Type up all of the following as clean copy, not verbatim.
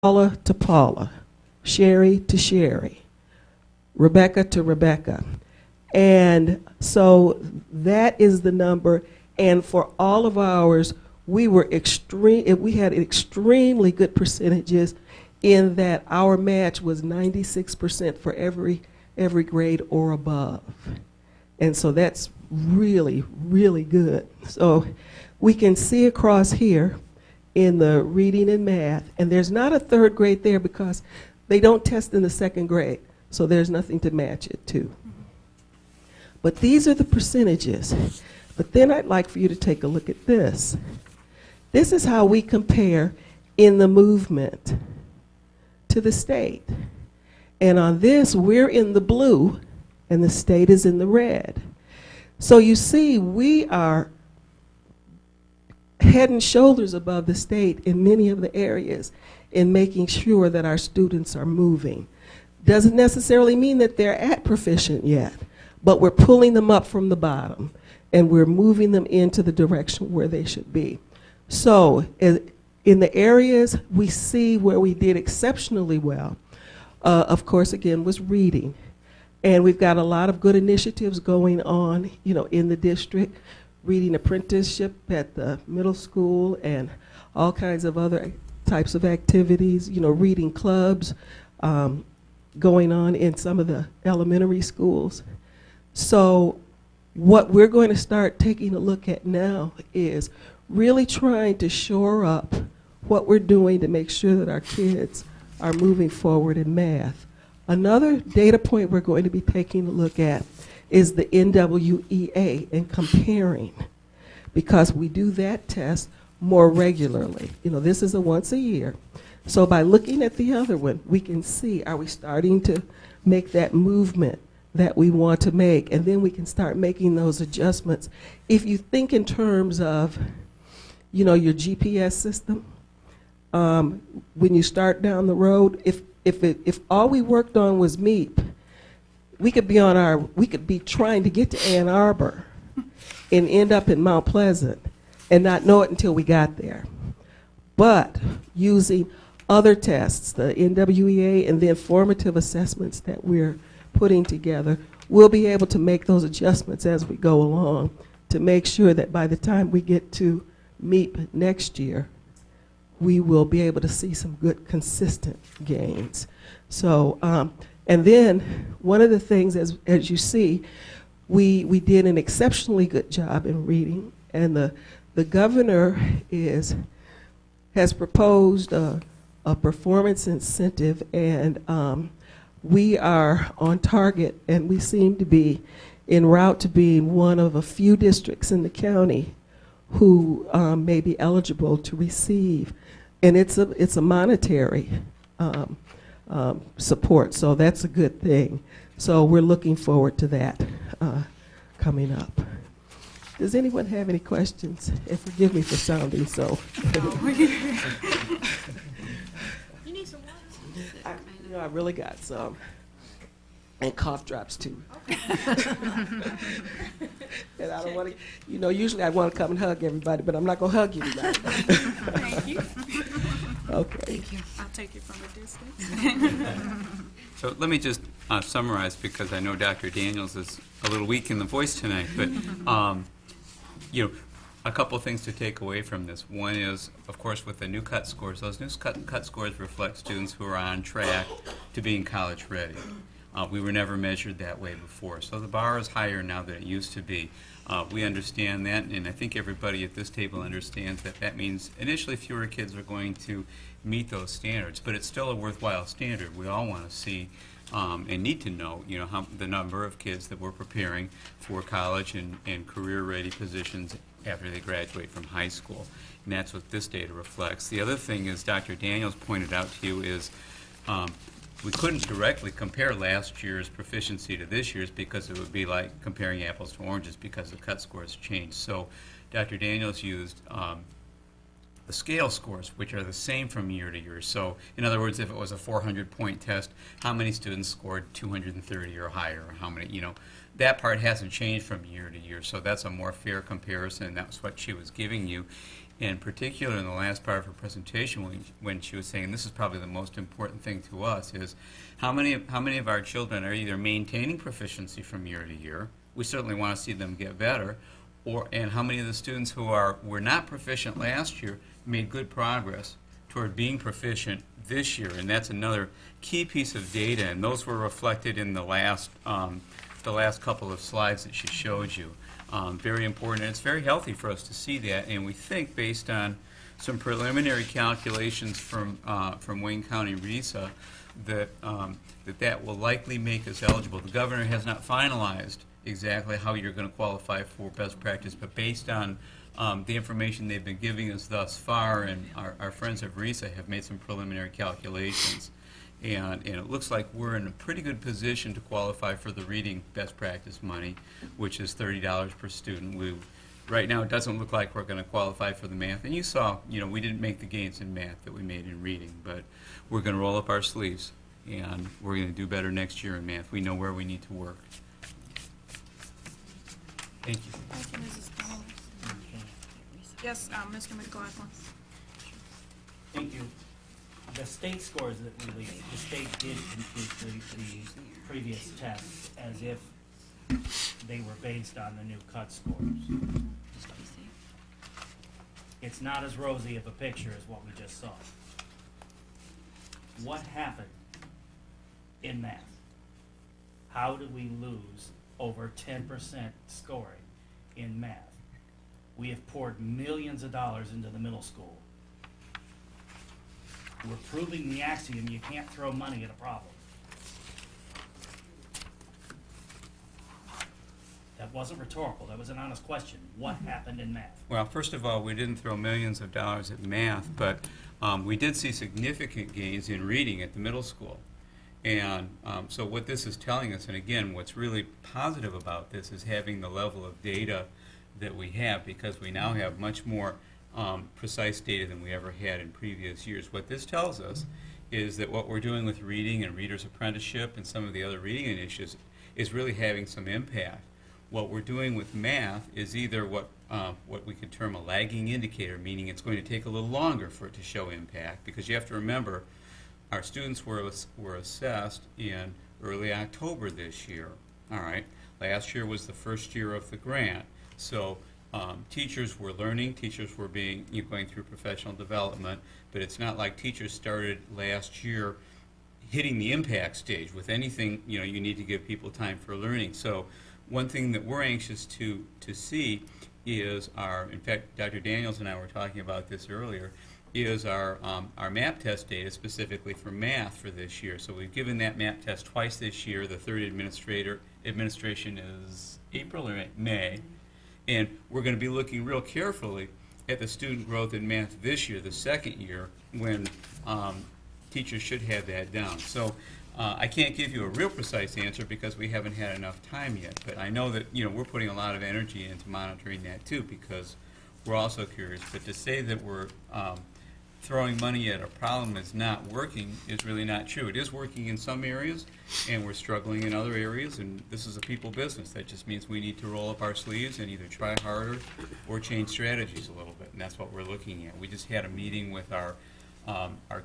Paula to Paula, Sherry to Sherry, Rebecca to Rebecca. And so that is the number. And for all of ours, we had extremely good percentages in that our match was 96% for every grade or above. And so that's really, really good. So we can see across here in the reading and math, and there's not a third grade there because they don't test in the second grade, so there's nothing to match it to. But these are the percentages. But then I'd like for you to take a look at this. This is how we compare in the movement to the state. And on this, we're in the blue, and the state is in the red. So you see, we are head and shoulders above the state in many of the areas in making sure that our students are moving. Doesn't necessarily mean that they're at proficient yet, but we're pulling them up from the bottom, and we're moving them into the direction where they should be. So in the areas we see where we did exceptionally well, of course, again, was reading. And we've got a lot of good initiatives going on, in the district, reading apprenticeship at the middle school and all kinds of other types of activities, reading clubs going on in some of the elementary schools. So what we're going to start taking a look at now is really trying to shore up what we're doing to make sure that our kids are moving forward in math. Another data point we're going to be taking a look at is the NWEA and comparing, because we do that test more regularly. This is a once a year. So by looking at the other one, we can see, are we starting to make that movement that we want to make? And then we can start making those adjustments. If you think in terms of, your GPS system, when you start down the road, if all we worked on was MEEP, we could be trying to get to Ann Arbor and end up in Mount Pleasant and not know it until we got there. But using other tests, the NWEA and the informative assessments that we're putting together, we'll be able to make those adjustments as we go along to make sure that by the time we get to MEEP next year, we will be able to see some good consistent gains. So, and then one of the things, as you see, we did an exceptionally good job in reading, and the governor has proposed a performance incentive, and we are on target, and we seem to be en route to being one of a few districts in the county who may be eligible to receive. And it's a monetary support, so that's a good thing. So we're looking forward to that coming up. Does anyone have any questions? And forgive me for sounding so. You need some water? I really got some. And cough drops too. Okay. And I don't want to, usually I want to come and hug everybody, but I'm not going to hug you tonight. Thank you. Okay. Thank you. I'll take it from a distance. So let me just summarize, because I know Dr. Daniels is a little weak in the voice tonight, but a couple of things to take away from this. One is, of course, with the new cut scores, those new cut scores reflect students who are on track to being college ready. We were never measured that way before, so the bar is higher now than it used to be. We understand that, and I think everybody at this table understands that that means initially fewer kids are going to meet those standards, but it's still a worthwhile standard. We all want to see and need to know, how the number of kids that we're preparing for college and career-ready positions after they graduate from high school, and that's what this data reflects. The other thing, as Dr. Daniels pointed out to you, is we couldn't directly compare last year's proficiency to this year's, because it would be like comparing apples to oranges, because the cut scores changed. So Dr. Daniels used the scale scores, which are the same from year to year. So in other words, if it was a 400-point test, how many students scored 230 or higher, or how many, that part hasn't changed from year to year. So that's a more fair comparison, and that's what she was giving you. In particular, in the last part of her presentation, when she was saying this is probably the most important thing to us, is how many of our children are either maintaining proficiency from year to year. We certainly want to see them get better, and how many of the students who were not proficient last year made good progress toward being proficient this year. And that's another key piece of data, and those were reflected in the last couple of slides that she showed you. Very important, and it's very healthy for us to see that. And we think, based on some preliminary calculations from Wayne County RESA, that will likely make us eligible. The governor has not finalized exactly how you're going to qualify for best practice, but based on the information they've been giving us thus far, and our friends at RESA have made some preliminary calculations. And it looks like we're in a pretty good position to qualify for the reading best practice money, which is $30 per student. Right now, it doesn't look like we're going to qualify for the math. And you saw, we didn't make the gains in math that we made in reading, but we're going to roll up our sleeves, and we're going to do better next year in math. We know where we need to work. Thank you. Thank you, Mrs. Thomas. Yes, Mr. McLaughlin. Thank you. The state scores that we released, the state did compute the previous tests as if they were based on the new cut scores. It's not as rosy of a picture as what we just saw. What happened in math? How did we lose over 10% scoring in math? We have poured millions of dollars into the middle school. We're proving the axiom, you can't throw money at a problem. That wasn't rhetorical, that was an honest question. What happened in math? Well, first of all, we didn't throw millions of dollars at math, but we did see significant gains in reading at the middle school. And so what this is telling us, and again, what's really positive about this is having the level of data that we have, because we now have much more precise data than we ever had in previous years. What this tells us is that what we're doing with reading and Reader's Apprenticeship and some of the other reading initiatives is really having some impact. What we're doing with math is either what we could term a lagging indicator, meaning it's going to take a little longer for it to show impact, because you have to remember our students were assessed in early October this year. All right, last year was the first year of the grant, so teachers were learning, teachers were going through professional development, but it's not like teachers started last year hitting the impact stage. With anything, you need to give people time for learning. So one thing that we're anxious to see is in fact, Dr. Daniels and I were talking about this earlier, is our MAP test data specifically for math for this year. So we've given that MAP test twice this year. The third administration is April or May. And we're going to be looking real carefully at the student growth in math this year, the second year, when teachers should have that down. So I can't give you a real precise answer because we haven't had enough time yet, but I know that we're putting a lot of energy into monitoring that too, because we're also curious. But to say that we're throwing money at a problem that's not working is really not true. It is working in some areas, and we're struggling in other areas, and this is a people business. That just means we need to roll up our sleeves and either try harder or change strategies a little bit, and that's what we're looking at. We just had a meeting with our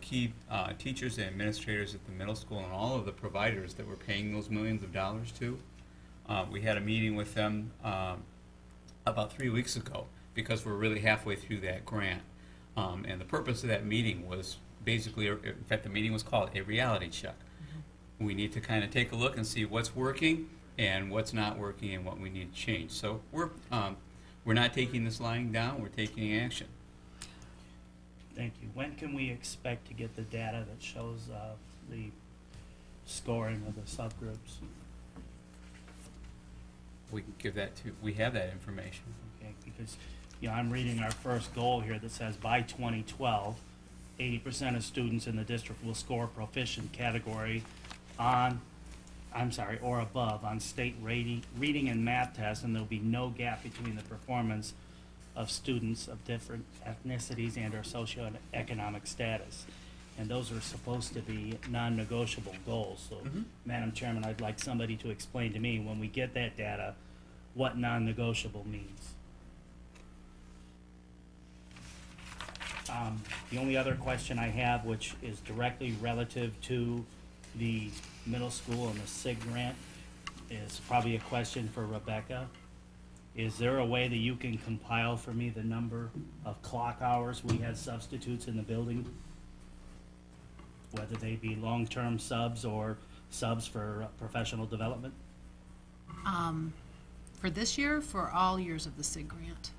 key teachers and administrators at the middle school and all of the providers that we're paying those millions of dollars to. We had a meeting with them about 3 weeks ago because we're really halfway through that grant. And the purpose of that meeting was basically, in fact, the meeting was called a reality check. We need to kind of take a look and see what's working and what's not working and what we need to change. So we're not taking this lying down, we're taking action. Thank you. When can we expect to get the data that shows the scoring of the subgroups? We can give that to, we have that information. Okay, because I'm reading our first goal here that says by 2012, 80% of students in the district will score proficient category or above on state reading and math tests, and there'll be no gap between the performance of students of different ethnicities and or socioeconomic status. And those are supposed to be non-negotiable goals. So, Madam Chairman, I'd like somebody to explain to me, when we get that data, what non-negotiable means. The only other question I have, which is directly relative to the middle school and the SIG grant, is probably a question for Rebecca. Is there a way that you can compile for me the number of clock hours we had substitutes in the building? Whether they be long-term subs or subs for professional development? For this year, for all years of the SIG grant,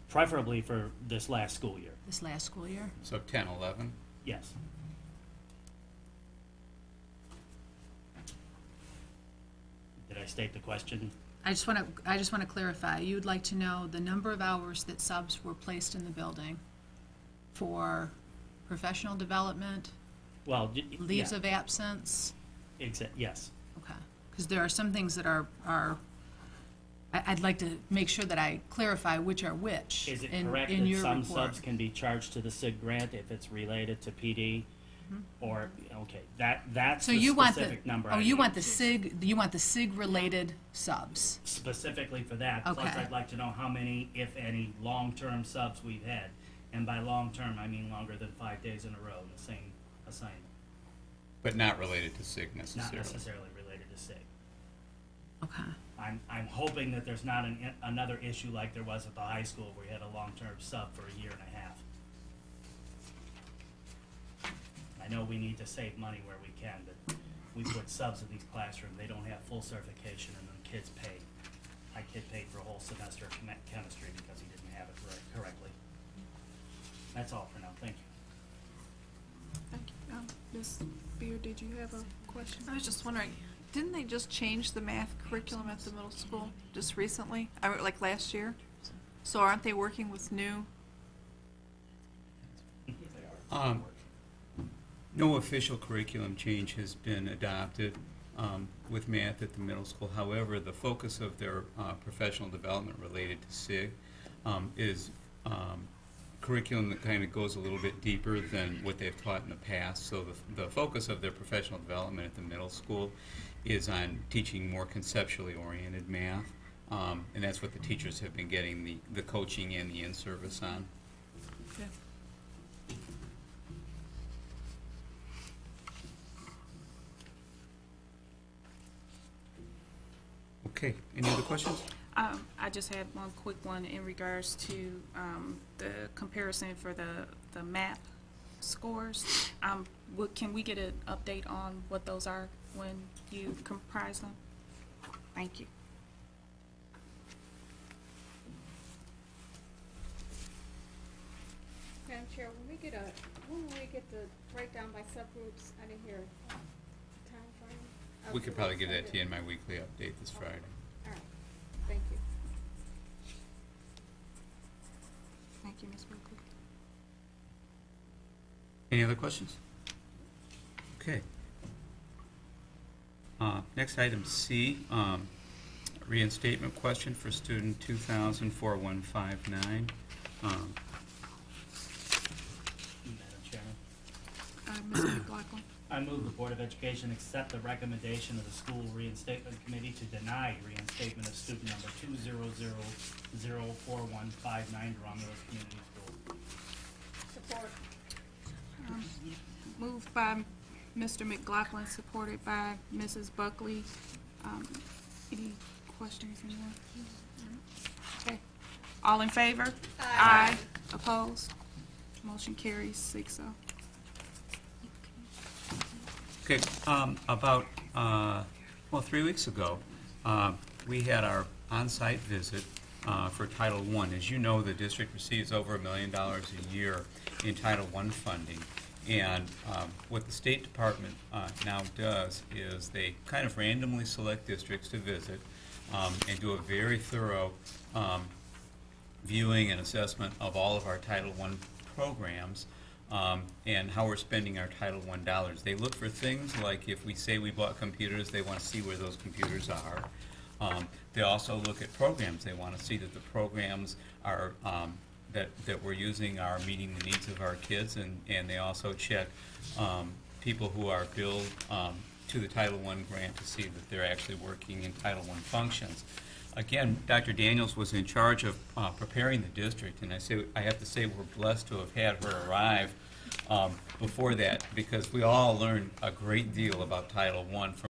Preferably for this last school year. this last school year? So 10, 11? Yes. Did I state the question? I just want to clarify. You'd like to know the number of hours that subs were placed in the building for professional development, Well, leaves yeah, of absence? yes. Okay. Because there are some things that I'd like to make sure that I clarify which are which Is it in correct in that your some report. subs can be charged to the SIG grant if it's related to PD? Or, okay, that's So the you want specific number. oh, I you need. want the SIG related subs. Specifically for that. Plus, Okay. I'd like to know how many, if any, long-term subs we've had. And by long-term, I mean longer than 5 days in a row in the same assignment, But not related to SIG not necessarily. necessarily related to SIG. Okay. I'm hoping that there's not another issue like there was at the high school where we had a long-term sub for a year and a half. I know we need to save money where we can, but we put subs in these classrooms, they don't have full certification, and then kids pay. My kid paid for a whole semester of chemistry because he didn't have it correctly. That's all for now, thank you. Thank you. Ms. Beard, did you have a question? I was just wondering, didn't they just change the math curriculum at the middle school just recently? I mean, like last year? So aren't they working with new? No official curriculum change has been adopted with math at the middle school. However, the focus of their professional development related to SIG is curriculum that kind of goes a little bit deeper than what they've taught in the past. So the focus of their professional development at the middle school is on teaching more conceptually oriented math, and that's what the teachers have been getting the coaching and the in-service on. Okay. Okay, any other questions? I just had one quick one in regards to the comparison for the MAP scores. Can we get an update on what those are when you comprise them? Thank you. Madam Chair, when we get the breakdown by subgroups, I didn't hear a time frame. We could probably give that to you in my weekly update this Friday. All right, thank you. Thank you, Ms. Berkeley. Any other questions? Okay. Next item C, reinstatement question for student 2000-4159. Madam Chairman, Mr. McLaughlin. I move the Board of Education accept the recommendation of the School Reinstatement Committee to deny reinstatement of student number 200-4159 to Romulus Community School. Support. Moved by Mr. McLaughlin, supported by Mrs. Buckley. Any questions, anyone? Okay. All in favor? Aye. Opposed? Motion carries 6-0. Okay, about 3 weeks ago, we had our on-site visit for Title I. As you know, the district receives over $1 million a year in Title I funding. And what the State Department now does is they kind of randomly select districts to visit and do a very thorough viewing and assessment of all of our Title I programs and how we're spending our Title I dollars. They look for things like if we say we bought computers, they want to see where those computers are. They also look at programs. They want to see that the programs are that we're using are meeting the needs of our kids, and they also check people who are billed to the Title I grant to see that they're actually working in Title I functions. Again, Dr. Daniels was in charge of preparing the district, and I have to say we're blessed to have had her arrive before that, because we all learned a great deal about Title I from